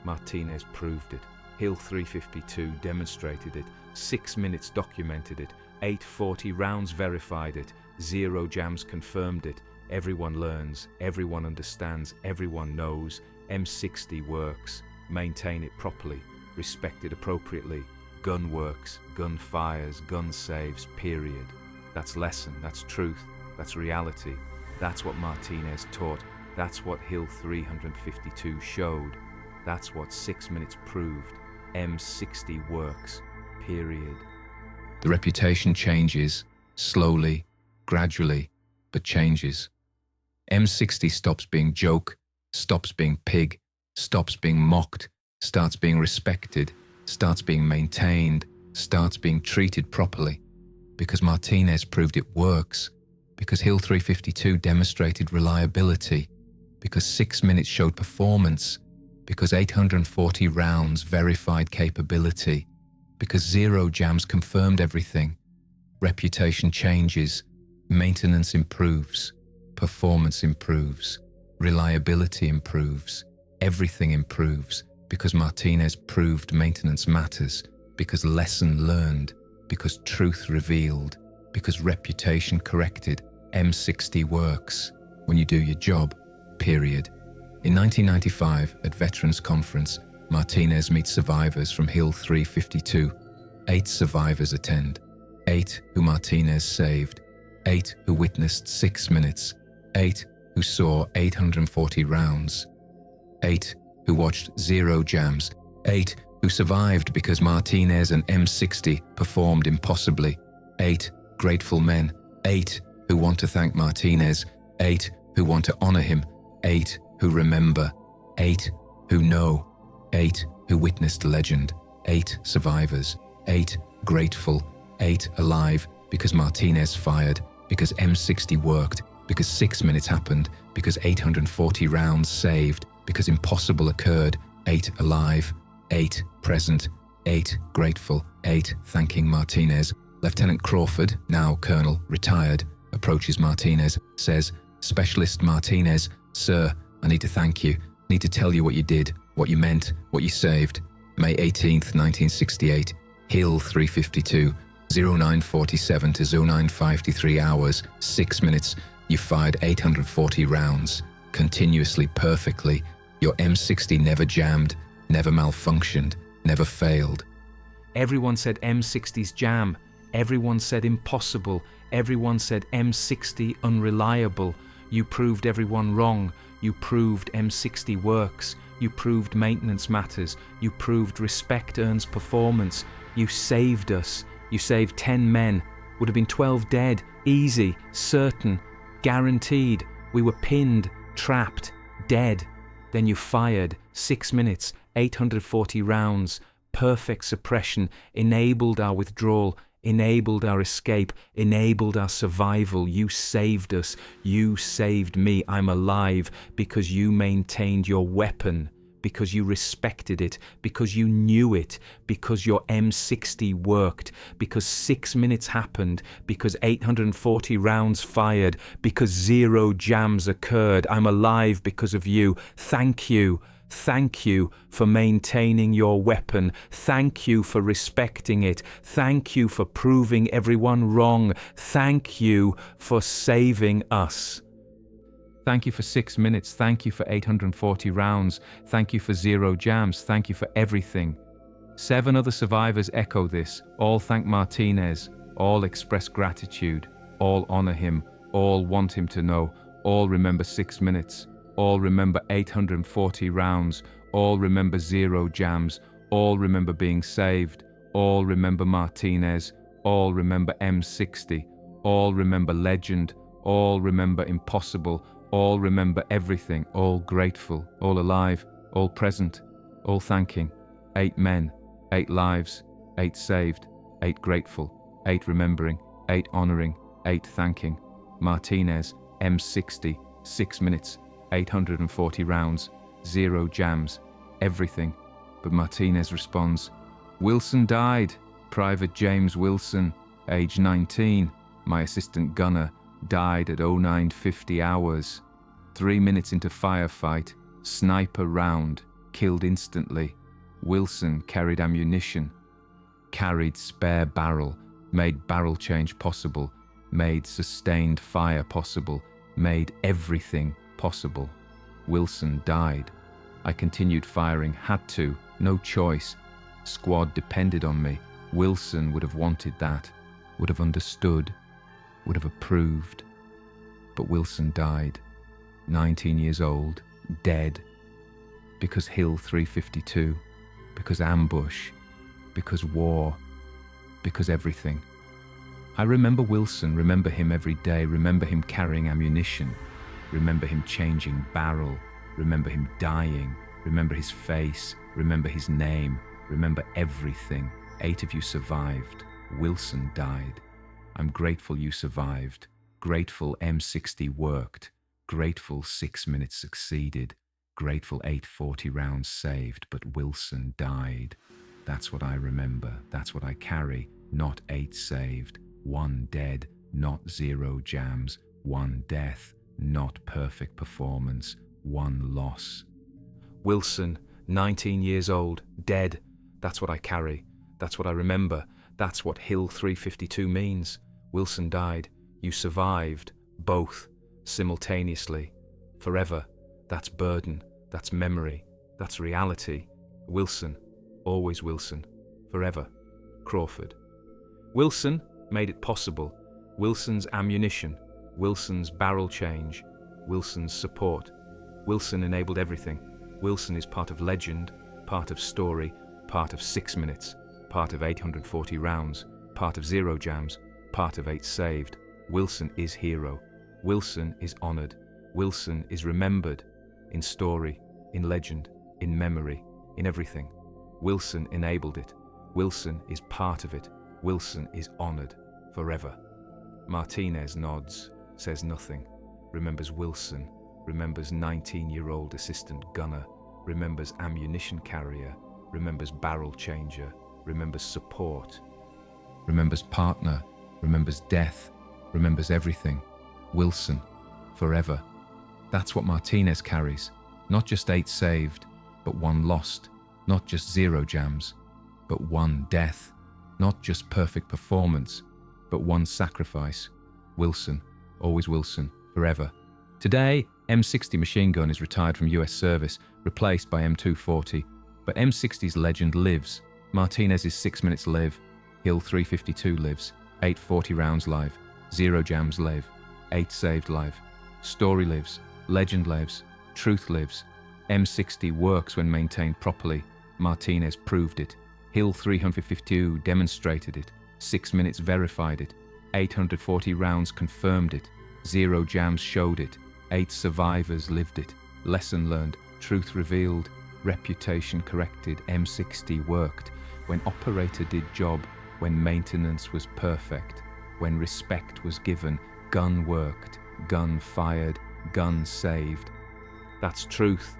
Martinez proved it. Hill 352 demonstrated it. 6 minutes documented it. 840 rounds verified it. 0 jams confirmed it. Everyone learns, everyone understands, everyone knows. M60 works. Maintain it properly. Respect it appropriately. Gun works, gun fires, gun saves, period. That's lesson, that's truth, that's reality. That's what Martinez taught. That's what Hill 352 showed. That's what 6 minutes proved. M60 works, period. The reputation changes, slowly, gradually, but changes. M60 stops being joke, stops being pig, stops being mocked, starts being respected, starts being maintained, starts being treated properly. Because Martinez proved it works. Because Hill 352 demonstrated reliability. Because 6 minutes showed performance. Because 840 rounds verified capability. Because 0 jams confirmed everything. Reputation changes, maintenance improves, performance improves, reliability improves, everything improves, because Martinez proved maintenance matters, because lesson learned, because truth revealed, because reputation corrected. M60 works when you do your job, period. In 1995, at Veterans Conference, Martinez meets survivors from Hill 352. 8 survivors attend. 8 who Martinez saved. 8 who witnessed 6 minutes. 8 who saw 840 rounds. 8 who watched 0 jams. 8 who survived because Martinez and M60 performed impossibly. 8 grateful men, 8 who want to thank Martinez, 8 who want to honor him, 8 who remember, 8 who know, 8 who witnessed legend, 8 survivors, 8 grateful, 8 alive because Martinez fired, because M60 worked, because 6 minutes happened, because 840 rounds saved, because impossible occurred, 8 alive, 8 present, 8 grateful, 8 thanking Martinez. Lieutenant Crawford, now Colonel, retired, approaches Martinez, says, "Specialist Martinez, sir, I need to thank you, need to tell you what you did, what you meant, what you saved. May 18th, 1968, Hill 352, 0947 to 0953 hours, 6 minutes, you fired 840 rounds, continuously, perfectly. Your M60 never jammed, never malfunctioned, never failed." Everyone said M60's jam. Everyone said impossible. Everyone said M60 unreliable. You proved everyone wrong. You proved M60 works. You proved maintenance matters. You proved respect earns performance. You saved us. You saved 10 men. Would have been 12 dead. Easy. Certain. Guaranteed. We were pinned. Trapped. Dead. Then you fired. 6 minutes. 840 rounds. Perfect suppression. Enabled our withdrawal. Enabled our escape, enabled our survival. You saved us, you saved me. I'm alive because you maintained your weapon, because you respected it, because you knew it, because your M60 worked, because 6 minutes happened, because 840 rounds fired, because 0 jams occurred. I'm alive because of you. Thank you. Thank you for maintaining your weapon. Thank you for respecting it. Thank you for proving everyone wrong. Thank you for saving us. Thank you for 6 minutes. Thank you for 840 rounds. Thank you for 0 jams. Thank you for everything. 7 other survivors echo this. All thank Martinez. All express gratitude. All honor him. All want him to know. All remember 6 minutes. All remember 840 rounds. All remember 0 jams. All remember being saved. All remember Martinez. All remember M60. All remember legend. All remember impossible. All remember everything. All grateful. All alive. All present. All thanking. 8 men. 8 lives. 8 saved. 8 grateful. 8 remembering. 8 honoring. 8 thanking. Martinez. M60. 6 minutes. 840 rounds, 0 jams, everything. But Martinez responds, "Wilson died. Private James Wilson, age 19, my assistant gunner, died at 0950 hours. 3 minutes into firefight, sniper round, killed instantly. Wilson carried ammunition, carried spare barrel, made barrel change possible, made sustained fire possible, made everything possible. Wilson died. I continued firing, had to, no choice. Squad depended on me. Wilson would have wanted that, would have understood, would have approved. But Wilson died, 19 years old, dead, because Hill 352, because ambush, because war, because everything. I remember Wilson, remember him every day, remember him carrying ammunition, remember him changing barrel, remember him dying, remember his face, remember his name, remember everything. 8 of you survived. Wilson died. I'm grateful you survived. Grateful M60 worked. Grateful 6 minutes succeeded. Grateful 840 rounds saved, but Wilson died. That's what I remember. That's what I carry. Not 8 saved. 1 dead. Not 0 jams. 1 death. Not perfect performance, 1 loss. Wilson, 19 years old, dead. That's what I carry. That's what I remember. That's what Hill 352 means. Wilson died. You survived. Both. Simultaneously. Forever. That's burden. That's memory. That's reality. Wilson. Always Wilson. Forever. Crawford. Wilson made it possible. Wilson's ammunition. Wilson's barrel change, Wilson's support. Wilson enabled everything. Wilson is part of legend, part of story, part of 6 minutes, part of 840 rounds, part of 0 jams, part of 8 saved. Wilson is hero. Wilson is honored. Wilson is remembered in story, in legend, in memory, in everything. Wilson enabled it. Wilson is part of it. Wilson is honored forever. Martinez nods, says nothing, remembers Wilson, remembers 19-year-old assistant gunner, remembers ammunition carrier, remembers barrel changer, remembers support, remembers partner, remembers death, remembers everything. Wilson, forever. That's what Martinez carries. Not just 8 saved, but 1 lost. Not just 0 jams, but 1 death. Not just perfect performance, but 1 sacrifice. Wilson, always Wilson, forever. Today, M60 machine gun is retired from US service, replaced by M240, but M60's legend lives. Martinez's 6 minutes live. Hill 352 lives. 840 rounds live. 0 jams live. 8 saved live. Story lives. Legend lives. Truth lives. M60 works when maintained properly. Martinez proved it. Hill 352 demonstrated it. 6 minutes verified it. 840 rounds confirmed it. 0 jams showed it. 8 survivors lived it. Lesson learned. Truth revealed. Reputation corrected. M60 worked. When operator did job. When maintenance was perfect. When respect was given. Gun worked. Gun fired. Gun saved. That's truth.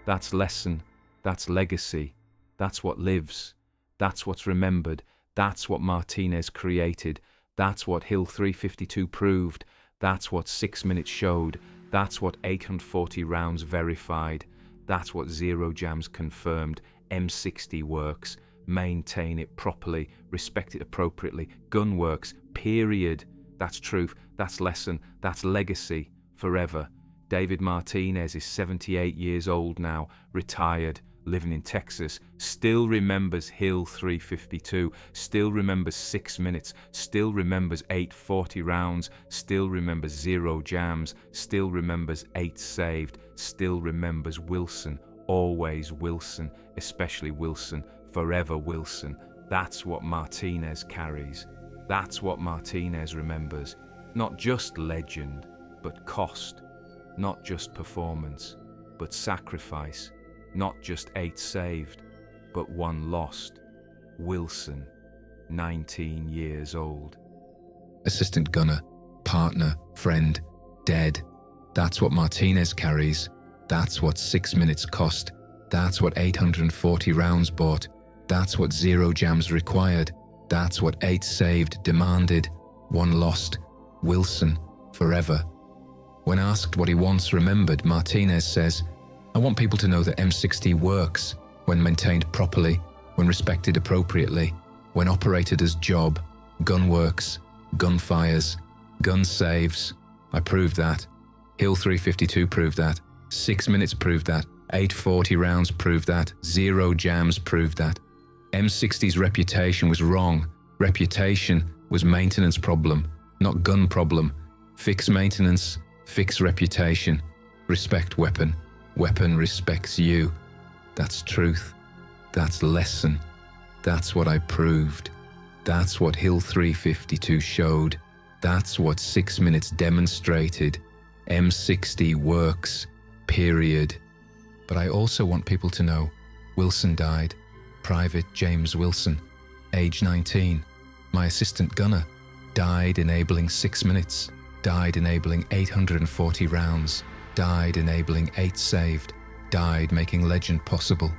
That's lesson. That's legacy. That's what lives. That's what's remembered. That's what Martinez created. That's what Hill 352 proved. That's what 6 minutes showed. That's what 840 rounds verified. That's what 0 jams confirmed. M60 works. Maintain it properly. Respect it appropriately. Gun works. Period. That's truth. That's lesson. That's legacy. Forever. David Martinez is 78 years old now, retired, living in Texas, still remembers Hill 352, still remembers 6 minutes, still remembers 840 rounds, still remembers 0 jams, still remembers 8 saved, still remembers Wilson, always Wilson, especially Wilson, forever Wilson. That's what Martinez carries. That's what Martinez remembers. Not just legend, but cost. Not just performance, but sacrifice. Not just 8 saved, but 1 lost. Wilson, 19 years old. Assistant gunner, partner, friend, dead. That's what Martinez carries. That's what 6 minutes cost. That's what 840 rounds bought. That's what 0 jams required. That's what 8 saved demanded. 1 lost. Wilson, forever. When asked what he wants remembered, Martinez says, "I want people to know that M60 works when maintained properly, when respected appropriately, when operated as job. Gun works, gun fires, gun saves. I proved that. Hill 352 proved that. 6 minutes proved that. 840 rounds proved that. 0 jams proved that. M60's reputation was wrong. Reputation was maintenance problem, not gun problem. Fix maintenance, fix reputation. Respect weapon. Weapon respects you. That's truth. That's lesson. That's what I proved. That's what Hill 352 showed. That's what 6 minutes demonstrated. M60 works. Period. But I also want people to know Wilson died. Private James Wilson, age 19. My assistant gunner died enabling 6 minutes. Died enabling 840 rounds. Died enabling 8 saved. Died making legend possible.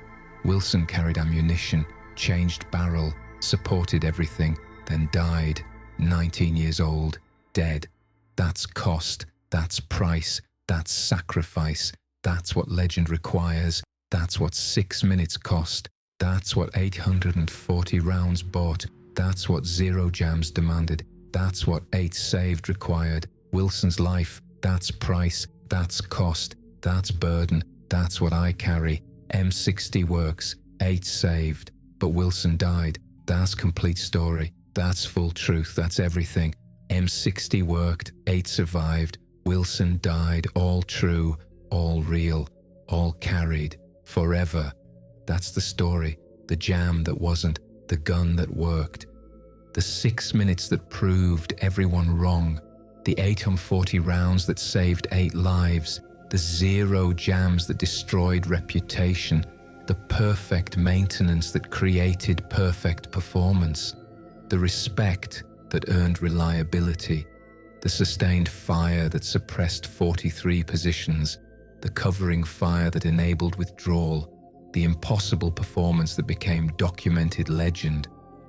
Wilson carried ammunition, changed barrel, supported everything, then died. 19 years old, dead. That's cost. That's price. That's sacrifice. That's what legend requires. That's what 6 minutes cost. That's what 840 rounds bought. That's what 0 jams demanded. That's what 8 saved required. Wilson's life, that's price, that's cost, that's burden, that's what I carry. M60 works, 8 saved, but Wilson died. That's complete story, that's full truth, that's everything. M60 worked, 8 survived, Wilson died, all true, all real, all carried, forever. That's the story, the jam that wasn't, the gun that worked, The 6 minutes that proved everyone wrong. The 840 rounds that saved 8 lives. The 0 jams that destroyed reputation. The perfect maintenance that created perfect performance. The respect that earned reliability. The sustained fire that suppressed 43 positions. The covering fire that enabled withdrawal. The impossible performance that became documented legend.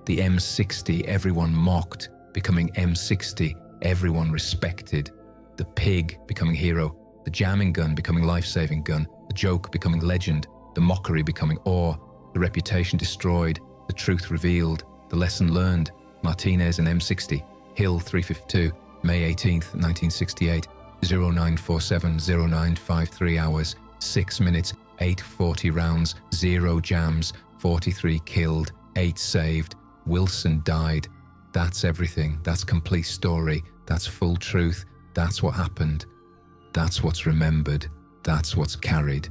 The M60 everyone mocked, becoming M60 everyone respected. The pig becoming hero. The jamming gun becoming life-saving gun. The joke becoming legend. The mockery becoming awe. The reputation destroyed. The truth revealed. The lesson learned. Martinez and M60. Hill 352. May 18th, 1968. 0947-0953 hours. 6 minutes. 840 rounds. 0 jams. 43 killed. 8 saved. Wilson died. That's everything. That's complete story. That's full truth. That's what happened. That's what's remembered. That's what's carried.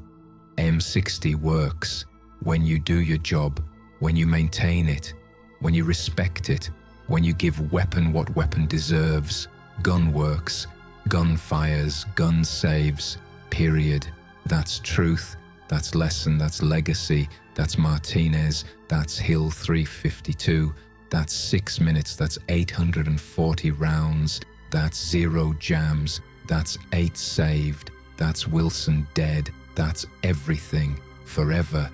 M60 works when you do your job, when you maintain it, when you respect it, when you give weapon what weapon deserves. Gun works. Gun fires. Gun saves. Period. That's truth. That's lesson. That's legacy. That's Martinez. That's Hill 352. That's 6 minutes. That's 840 rounds. That's 0 jams. That's 8 saved. That's Wilson dead. That's everything. Forever.